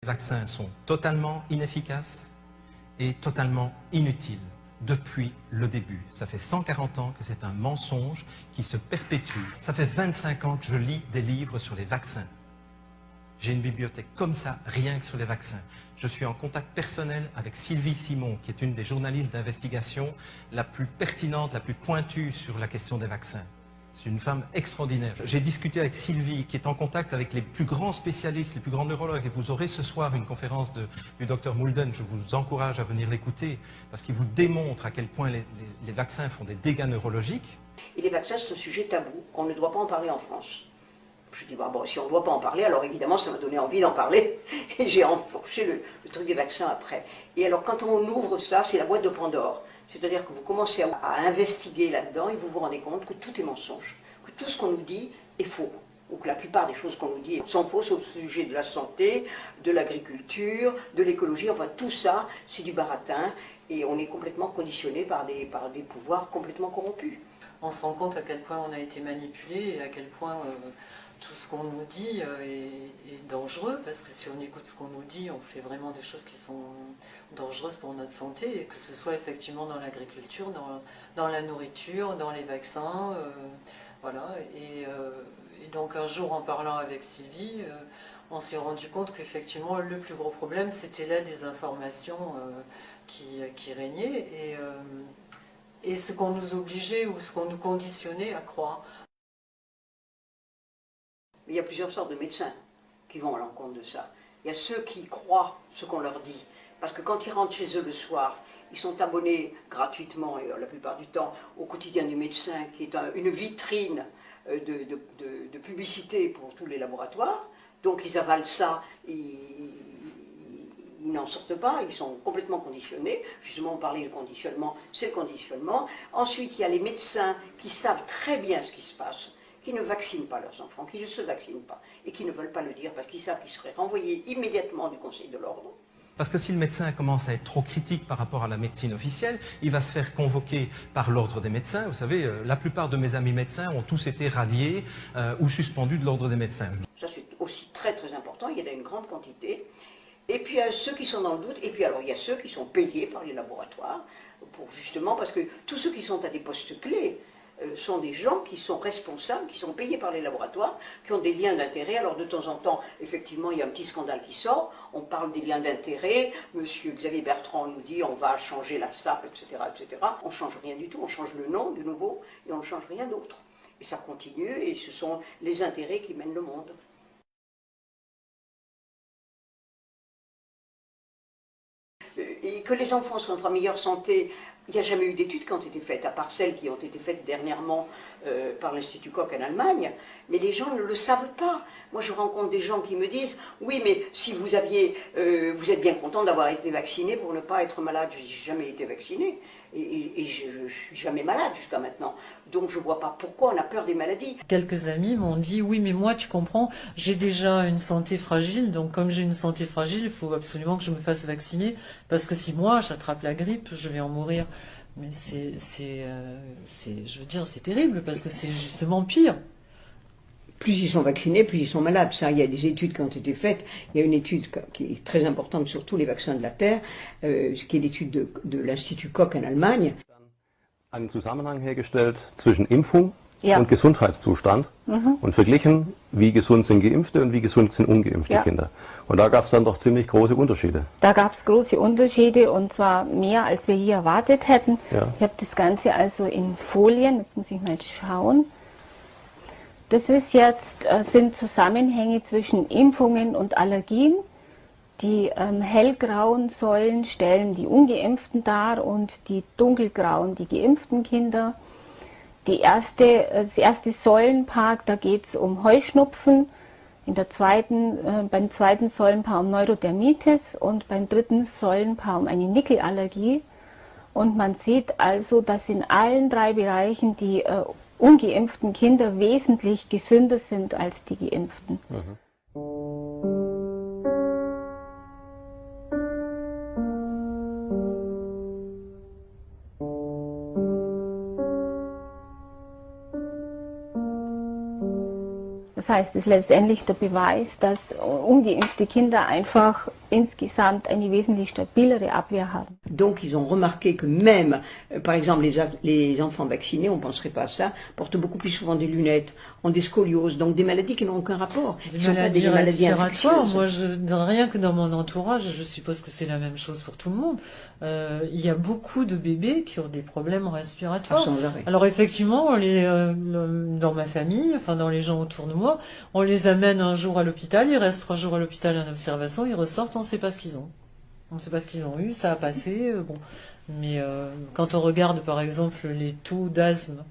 Les vaccins sont totalement inefficaces et totalement inutiles depuis le début. Ça fait 140 ans que c'est un mensonge qui se perpétue. Ça fait 25 ans que je lis des livres sur les vaccins. J'ai une bibliothèque comme ça, rien que sur les vaccins. Je suis en contact personnel avec Sylvie Simon, qui est une des journalistes d'investigation la plus pertinente, la plus pointue sur la question des vaccins. C'est une femme extraordinaire. J'ai discuté avec Sylvie, qui est en contact avec les plus grands spécialistes, les plus grands neurologues. Et vous aurez ce soir une conférence du docteur Moulden. Je vous encourage à venir l'écouter, parce qu'il vous démontre à quel point les vaccins font des dégâts neurologiques. Et les vaccins, c'est un sujet tabou. On ne doit pas en parler en France. Je dis, bon, si on ne doit pas en parler, alors évidemment, ça m'a donné envie d'en parler. Et j'ai enfourché le truc des vaccins après. Et alors, quand on ouvre ça, c'est la boîte de Pandore. C'est-à-dire que vous commencez à investiguer là-dedans et vous vous rendez compte que tout est mensonge. Que tout ce qu'on nous dit est faux. Ou que la plupart des choses qu'on nous dit sont fausses au sujet de la santé, de l'agriculture, de l'écologie. Enfin, tout ça, c'est du baratin. Et on est complètement conditionné par des pouvoirs complètement corrompus. On se rend compte à quel point on a été manipulé et à quel point tout ce qu'on nous dit est dangereux, parce que si on écoute ce qu'on nous dit, on fait vraiment des choses qui sont dangereuses pour notre santé, et que ce soit effectivement dans l'agriculture, dans la nourriture, dans les vaccins, voilà. Et donc un jour, en parlant avec Sylvie, on s'est rendu compte qu'effectivement le plus gros problème, c'était la désinformation qui régnait, et ce qu'on nous obligeait ou ce qu'on nous conditionnait à croire. Il y a plusieurs sortes de médecins qui vont à l'encontre de ça. Il y a ceux qui croient ce qu'on leur dit, parce que quand ils rentrent chez eux le soir, ils sont abonnés gratuitement, et la plupart du temps, au quotidien du médecin, qui est une vitrine de publicité pour tous les laboratoires. Donc ils avalent ça, ils n'en sortent pas, ils sont complètement conditionnés. Justement, on parlait de conditionnement, c'est le conditionnement. Ensuite, il y a les médecins qui savent très bien ce qui se passe, qui ne vaccinent pas leurs enfants, qui ne se vaccinent pas, et qui ne veulent pas le dire parce qu'ils savent qu'ils seraient renvoyés immédiatement du Conseil de l'Ordre. Parce que si le médecin commence à être trop critique par rapport à la médecine officielle, il va se faire convoquer par l'Ordre des médecins. Vous savez, la plupart de mes amis médecins ont tous été radiés ou suspendus de l'Ordre des médecins. Ça, c'est aussi très très important, il y en a une grande quantité. Et puis il y a ceux qui sont dans le doute, et puis alors il y a ceux qui sont payés par les laboratoires, justement parce que tous ceux qui sont à des postes clés sont des gens qui sont responsables, qui sont payés par les laboratoires, qui ont des liens d'intérêt. Alors de temps en temps, effectivement, il y a un petit scandale qui sort, on parle des liens d'intérêt, monsieur Xavier Bertrand nous dit on va changer l'AFSAP, etc., etc. On ne change rien du tout, on change le nom de nouveau, et on ne change rien d'autre. Et ça continue, et ce sont les intérêts qui mènent le monde. Et que les enfants soient en meilleure santé, il n'y a jamais eu d'études qui ont été faites, à part celles qui ont été faites dernièrement par l'Institut Koch en Allemagne, mais les gens ne le savent pas. Moi je rencontre des gens qui me disent « Oui, mais si vous êtes bien content d'avoir été vacciné pour ne pas être malade. » Je dis « J'ai jamais été vacciné et je ne suis jamais malade jusqu'à maintenant. Donc je ne vois pas pourquoi on a peur des maladies. » Quelques amis m'ont dit « Oui, mais moi, tu comprends, j'ai déjà une santé fragile, donc comme j'ai une santé fragile, il faut absolument que je me fasse vacciner, parce que si moi, j'attrape la grippe, je vais en mourir. » Mais je veux dire, c'est terrible, parce que c'est justement pire. Plus ils sont vaccinés, plus ils sont malades. Ça, il y a des études qui ont été faites. Il y a une étude qui est très importante sur tous les vaccins de la Terre, qui est l'étude de l'Institut Koch en Allemagne. Einen Zusammenhang hergestellt zwischen Impfung Ja. und Gesundheitszustand und verglichen, wie gesund sind Geimpfte und wie gesund sind ungeimpfte Ja. Kinder. Und da gab es dann doch ziemlich große Unterschiede. Da gab es große Unterschiede, und zwar mehr, als wir hier erwartet hätten. Ja. Ich habe das Ganze also in Folien, jetzt muss ich mal schauen. Das ist jetzt, sind Zusammenhänge zwischen Impfungen und Allergien. Die hellgrauen Säulen stellen die Ungeimpften dar und die dunkelgrauen die geimpften Kinder. Das erste Säulenpaar, da geht es um Heuschnupfen, beim zweiten Säulenpaar um Neurodermitis und beim dritten Säulenpaar um eine Nickelallergie. Und man sieht also, dass in allen drei Bereichen die ungeimpften Kinder wesentlich gesünder sind als die Geimpften. Das heißt, es ist letztendlich der Beweis, dass ungeimpfte Kinder einfach insgesamt eine wesentlich stabilere Abwehr haben. Donc ils ont remarqué que même, par exemple, les enfants vaccinés, on ne penserait pas à ça, portent beaucoup plus souvent des lunettes, ont des scolioses, donc des maladies qui n'ont aucun rapport. Des maladies respiratoires, moi, rien que dans mon entourage, je suppose que c'est la même chose pour tout le monde, il y a beaucoup de bébés qui ont des problèmes respiratoires. Alors effectivement, dans ma famille, enfin dans les gens autour de moi, on les amène un jour à l'hôpital, ils restent 3 jours à l'hôpital en observation, ils ressortent, on ne sait pas ce qu'ils ont. On ne sait pas ce qu'ils ont eu, ça a passé, bon. Mais quand on regarde par exemple les taux d'asthme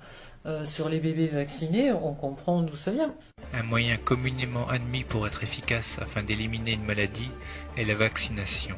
sur les bébés vaccinés, on comprend d'où ça vient. Un moyen communément admis pour être efficace afin d'éliminer une maladie est la vaccination.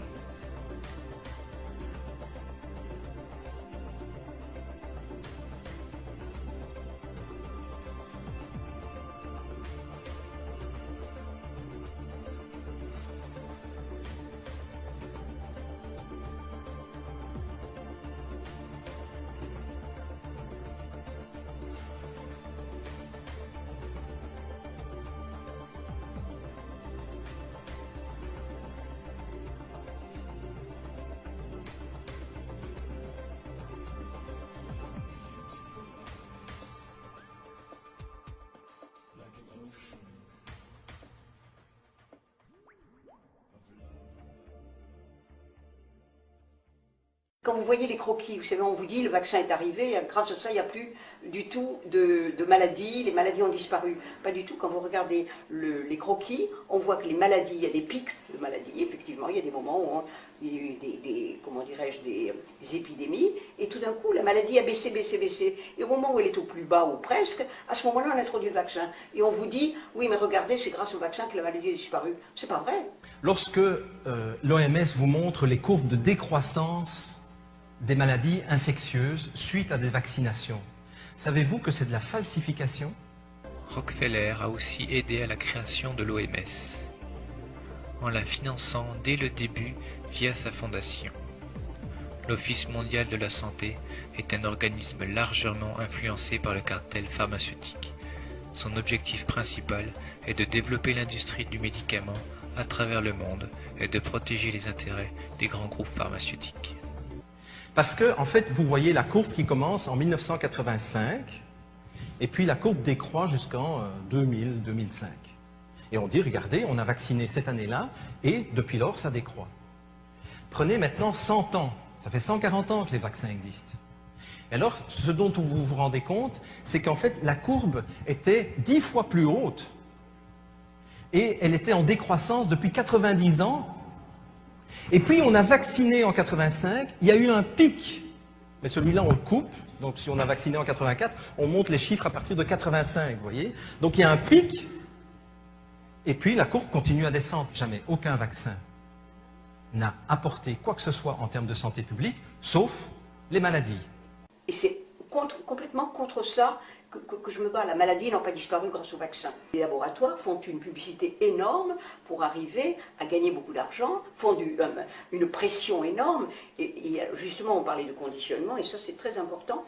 Quand vous voyez les croquis, vous savez, on vous dit le vaccin est arrivé, grâce à ça, il n'y a plus du tout de maladies, les maladies ont disparu. Pas du tout, quand vous regardez les croquis, on voit que les maladies, il y a des pics de maladies, effectivement, il y a des moments où il y a eu des épidémies, et tout d'un coup, la maladie a baissé. Et au moment où elle est au plus bas, ou presque, à ce moment-là, on introduit le vaccin. Et on vous dit, oui, mais regardez, c'est grâce au vaccin que la maladie a disparu. C'est pas vrai. Lorsque l'OMS vous montre les courbes de décroissance des maladies infectieuses suite à des vaccinations, savez-vous que c'est de la falsification? Rockefeller a aussi aidé à la création de l'OMS, en la finançant dès le début via sa fondation. L'Office mondial de la santé est un organisme largement influencé par le cartel pharmaceutique. Son objectif principal est de développer l'industrie du médicament à travers le monde et de protéger les intérêts des grands groupes pharmaceutiques. Parce que, en fait, vous voyez la courbe qui commence en 1985, et puis la courbe décroît jusqu'en 2000-2005. Et on dit, regardez, on a vacciné cette année-là, et depuis lors, ça décroît. Prenez maintenant 100 ans, ça fait 140 ans que les vaccins existent. Et alors, ce dont vous vous rendez compte, c'est qu'en fait, la courbe était 10 fois plus haute, et elle était en décroissance depuis 90 ans. Et puis on a vacciné en 85, il y a eu un pic, mais celui-là on le coupe, donc si on a vacciné en 84, on monte les chiffres à partir de 85, vous voyez. Donc il y a un pic, et puis la courbe continue à descendre. Jamais aucun vaccin n'a apporté quoi que ce soit en termes de santé publique, sauf les maladies. Et c'est complètement contre ça que je me bats. La maladie n'a pas disparu grâce au vaccin. Les laboratoires font une publicité énorme pour arriver à gagner beaucoup d'argent, font une pression énorme. Et justement, on parlait de conditionnement, et ça c'est très important.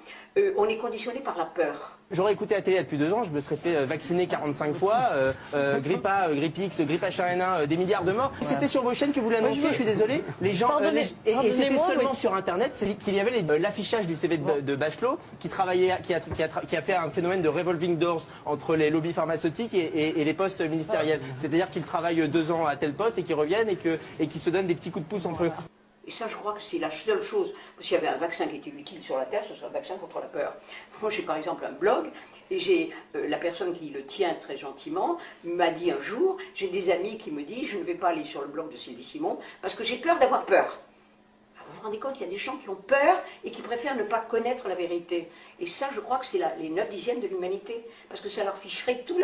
On est conditionné par la peur. J'aurais écouté la télé il y a depuis 2 ans, je me serais fait vacciner 45 fois, grippe A, grippe X, grippe H1N1, des milliards de morts. C'était sur vos chaînes que vous l'annonciez, je suis désolé. Les gens, et c'était seulement sur Internet qu'il y avait l'affichage du CV de Bachelot qui a fait un phénomène de revolving doors entre les lobbies pharmaceutiques et les postes ministériels. C'est-à-dire qu'ils travaillent 2 ans à tel poste et qu'ils reviennent et qu'ils se donnent des petits coups de pouce entre eux. Et ça, je crois que c'est la seule chose. S'il y avait un vaccin qui était utile sur la Terre, ce serait un vaccin contre la peur. Moi, j'ai par exemple un blog, et j'ai la personne qui le tient très gentiment m'a dit un jour, j'ai des amis qui me disent, je ne vais pas aller sur le blog de Sylvie Simon, parce que j'ai peur d'avoir peur. Alors, vous vous rendez compte, il y a des gens qui ont peur et qui préfèrent ne pas connaître la vérité. Et ça, je crois que c'est les 9/10 de l'humanité, parce que ça leur ficherait tout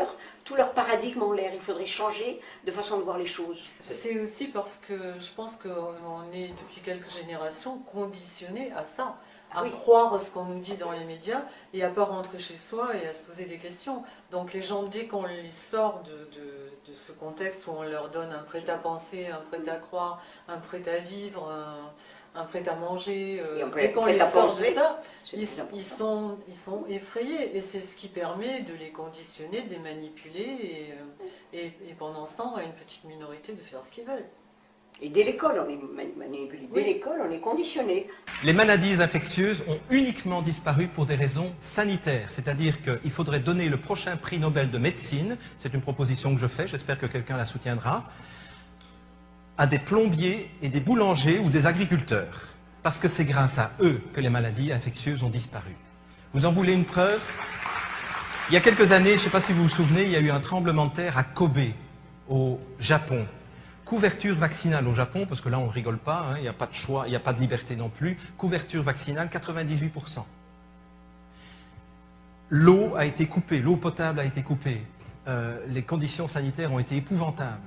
leur paradigme en l'air. Il faudrait changer de façon de voir les choses. C'est aussi parce que je pense qu'on est depuis quelques générations conditionnés à ça, à croire ce qu'on nous dit dans les médias et à pas rentrer chez soi et à se poser des questions. Donc les gens, dès qu'on les sort de ce contexte où on leur donne un prêt à penser, un prêt à croire, un prêt à vivre, un prêt-à-manger, Et dès qu'on les sort de ça, c'est ils plus important. sont effrayés. Et c'est ce qui permet de les conditionner, de les manipuler, et pendant ce temps, à une petite minorité de faire ce qu'ils veulent. Et dès l'école, on est manipulé. Dès l'école, on est conditionné. Les maladies infectieuses ont uniquement disparu pour des raisons sanitaires. C'est-à-dire qu'il faudrait donner le prochain prix Nobel de médecine, c'est une proposition que je fais, j'espère que quelqu'un la soutiendra, à des plombiers et des boulangers ou des agriculteurs. Parce que c'est grâce à eux que les maladies infectieuses ont disparu. Vous en voulez une preuve? Il y a quelques années, je ne sais pas si vous vous souvenez, il y a eu un tremblement de terre à Kobe, au Japon. Couverture vaccinale au Japon, parce que là on ne rigole pas, hein, il n'y a pas de choix, il n'y a pas de liberté non plus. Couverture vaccinale, 98%. L'eau a été coupée, l'eau potable a été coupée. Les conditions sanitaires ont été épouvantables.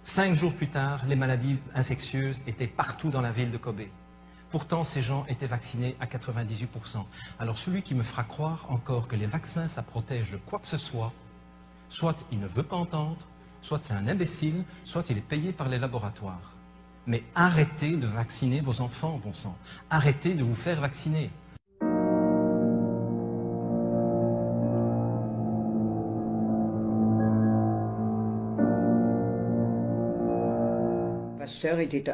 5 jours plus tard, les maladies infectieuses étaient partout dans la ville de Kobe. Pourtant, ces gens étaient vaccinés à 98%. Alors celui qui me fera croire encore que les vaccins, ça protège de quoi que ce soit il ne veut pas entendre, soit c'est un imbécile, soit il est payé par les laboratoires. Mais arrêtez de vacciner vos enfants, bon sang. Arrêtez de vous faire vacciner. Pasteur était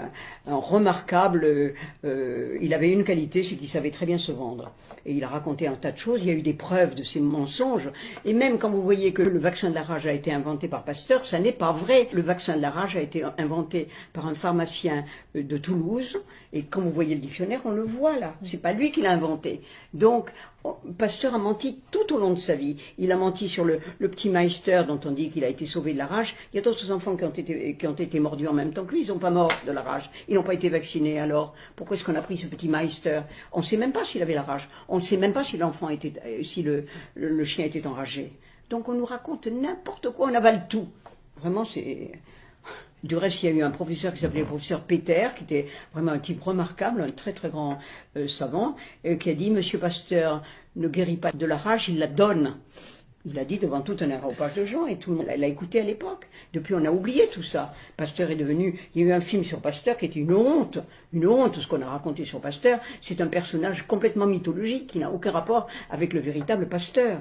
un remarquable, il avait une qualité, c'est qu'il savait très bien se vendre. Et il a raconté un tas de choses, il y a eu des preuves de ses mensonges. Et même quand vous voyez que le vaccin de la rage a été inventé par Pasteur, ça n'est pas vrai. Le vaccin de la rage a été inventé par un pharmacien de Toulouse. Et quand vous voyez le dictionnaire, on le voit là. C'est pas lui qui l'a inventé. Donc, Pasteur a menti tout au long de sa vie. Il a menti sur le petit Meister dont on dit qu'il a été sauvé de la rage. Il y a d'autres enfants qui ont été mordus en même temps que lui. Ils n'ont pas mort de la rage. Ils n'ont pas été vaccinés. Alors, pourquoi est-ce qu'on a pris ce petit Meister? On ne sait même pas s'il avait la rage. On ne sait même pas si l'enfant était, si le chien était enragé. Donc on nous raconte n'importe quoi. On avale tout. Vraiment, c'est... Du reste, il y a eu un professeur qui s'appelait le professeur Peter, qui était vraiment un type remarquable, un très très grand savant, qui a dit « Monsieur Pasteur ne guérit pas de la rage, il la donne ». Il l'a dit devant tout un aéropage de gens et tout le monde l'a écouté à l'époque. Depuis, on a oublié tout ça. Pasteur est devenu... Il y a eu un film sur Pasteur qui était une honte, ce qu'on a raconté sur Pasteur. C'est un personnage complètement mythologique qui n'a aucun rapport avec le véritable Pasteur.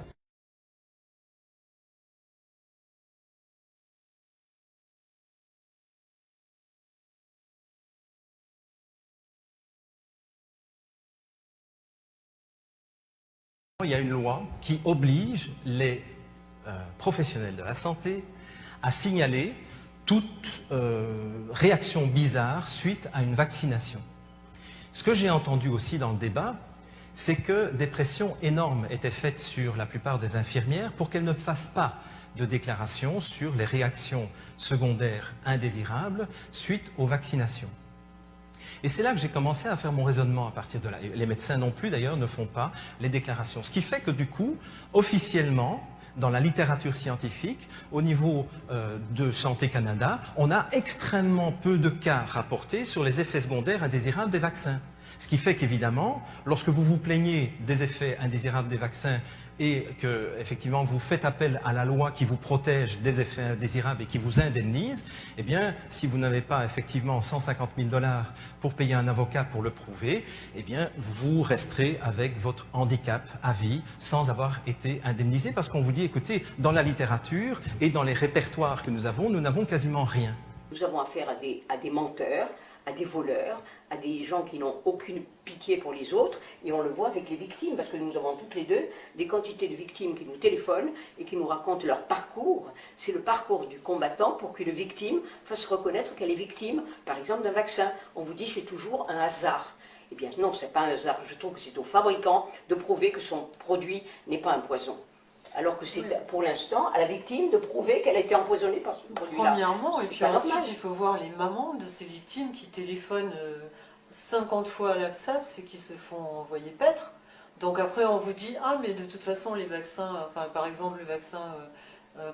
Il y a une loi qui oblige les professionnels de la santé à signaler toute réaction bizarre suite à une vaccination. Ce que j'ai entendu aussi dans le débat, c'est que des pressions énormes étaient faites sur la plupart des infirmières pour qu'elles ne fassent pas de déclaration sur les réactions secondaires indésirables suite aux vaccinations. Et c'est là que j'ai commencé à faire mon raisonnement à partir de là. Les médecins non plus, d'ailleurs, ne font pas les déclarations. Ce qui fait que, du coup, officiellement, dans la littérature scientifique, au niveau de Santé Canada, on a extrêmement peu de cas rapportés sur les effets secondaires indésirables des vaccins. Ce qui fait qu'évidemment, lorsque vous vous plaignez des effets indésirables des vaccins et que, effectivement, vous faites appel à la loi qui vous protège des effets indésirables et qui vous indemnise, eh bien, si vous n'avez pas, effectivement, 150 000 $ pour payer un avocat pour le prouver, eh bien, vous resterez avec votre handicap à vie sans avoir été indemnisé parce qu'on vous dit, écoutez, dans la littérature et dans les répertoires que nous n'avons quasiment rien. Nous avons affaire à des menteurs, à des voleurs, à des gens qui n'ont aucune pitié pour les autres, et on le voit avec les victimes, parce que nous avons toutes les deux des quantités de victimes qui nous téléphonent et qui nous racontent leur parcours. C'est le parcours du combattant pour que la victime fasse reconnaître qu'elle est victime, par exemple, d'un vaccin. On vous dit c'est toujours un hasard. Eh bien non, ce n'est pas un hasard. Je trouve que c'est au fabricant de prouver que son produit n'est pas un poison. Alors que c'est pour l'instant à la victime de prouver qu'elle a été empoisonnée par ce produit-là. Premièrement, et puis ensuite il faut voir les mamans de ces victimes qui téléphonent 50 fois à l'AFSAP et qui se font envoyer paître. Donc après on vous dit, ah mais de toute façon les vaccins, enfin par exemple le vaccin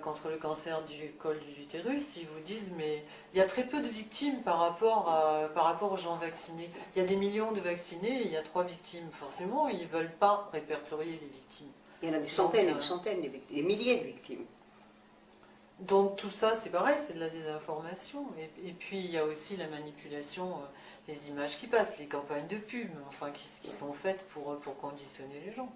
contre le cancer du col de l'utérus, ils vous disent mais il y a très peu de victimes par rapport aux gens vaccinés. Il y a des millions de vaccinés et il y a 3 victimes. Forcément ils ne veulent pas répertorier les victimes. Il y en a des centaines et des centaines, des milliers de victimes. Donc tout ça, c'est pareil, c'est de la désinformation. Et puis il y a aussi la manipulation des images qui passent, les campagnes de pub, enfin qui sont faites pour conditionner les gens.